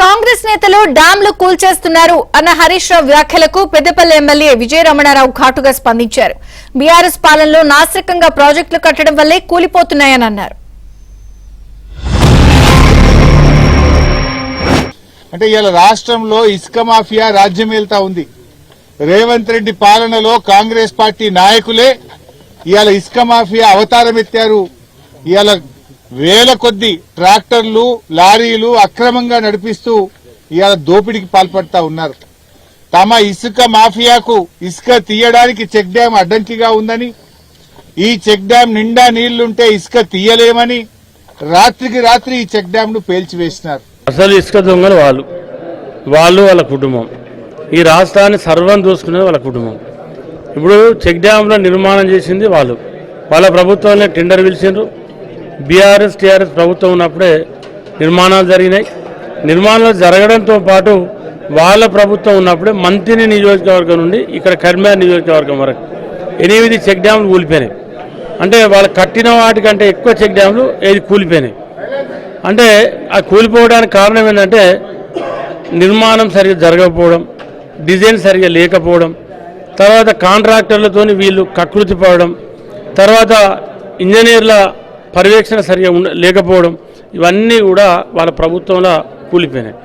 కాంగ్రెస్ నేతలు డ్యాంలు కూల్చేస్తున్నారు అన్న హరీష్ రావు వ్యాఖ్యలకు పెద్దపల్లి ఎమ్మెల్యే విజయ రమణారావు ఘాటుగా స్పందించారు. బీఆర్ఎస్ పాలనలో నాసిరకంగా ప్రాజెక్టులు కట్టడం వల్లే కూలిపోతున్నాయని అన్నారు. అంటే ఇవాళ రాష్ట్రంలో ఇసుక మాఫియా రాజ్యమేల్తా ఉంది. రేవంత్ రెడ్డి పాలనలో కాంగ్రెస్ పార్టీ నాయకులే ఇవాళ ఇసుక మాఫియా అవతారం ఎత్తారు. ఇవాళ వేల కొద్ది ట్రాక్టర్లు లారీలు అక్రమంగా నడిపిస్తూ ఇవాళ దోపిడీకి పాల్పడతా ఉన్నారు. తమ ఇసుక మాఫియాకు ఇసుక తీయడానికి చెక్ డ్యాం అడ్డంకిగా ఉందని, ఈ చెక్ డ్యాం నిండా నీళ్లుంటే ఇసుక తీయలేమని రాత్రికి రాత్రి ఈ చెక్ డ్యాం ను పేల్చివేసినారు. అసలు ఇసుక దొంగలు వాళ్ళు వాళ్ళ కుటుంబం, ఈ రాష్ట్రాన్ని సర్వం దోసుకునేది వాళ్ళ కుటుంబం. ఇప్పుడు చెక్ డ్యాంలో నిర్మాణం చేసింది వాళ్ళ ప్రభుత్వంలో టెండర్ పిలిచిండ్రు. బీఆర్ఎస్ టీఆర్ఎస్ ప్రభుత్వం ఉన్నప్పుడే నిర్మాణాలు జరిగినాయి. నిర్మాణాలు జరగడంతో పాటు వాళ్ళ ప్రభుత్వం ఉన్నప్పుడే మంత్రిని నియోజకవర్గం నుండి ఇక్కడ కర్మార్ నియోజకవర్గం వరకు 8 చెక్ డ్యాంలు కూలిపోయినాయి. అంటే వాళ్ళు కట్టిన వాటికంటే ఎక్కువ చెక్ డ్యాంలు కూలిపోయినాయి. అంటే ఆ కూలిపోవడానికి కారణం ఏంటంటే నిర్మాణం సరిగ్గా జరగకపోవడం, డిజైన్ సరిగ్గా లేకపోవడం, తర్వాత కాంట్రాక్టర్లతో వీళ్ళు కకృతి పడడం, తర్వాత ఇంజనీర్ల పర్యవేక్షణ సరిగా లేకపోవడం, ఇవన్నీ కూడా వాళ్ళ ప్రభుత్వంలో కూలిపోయినాయి.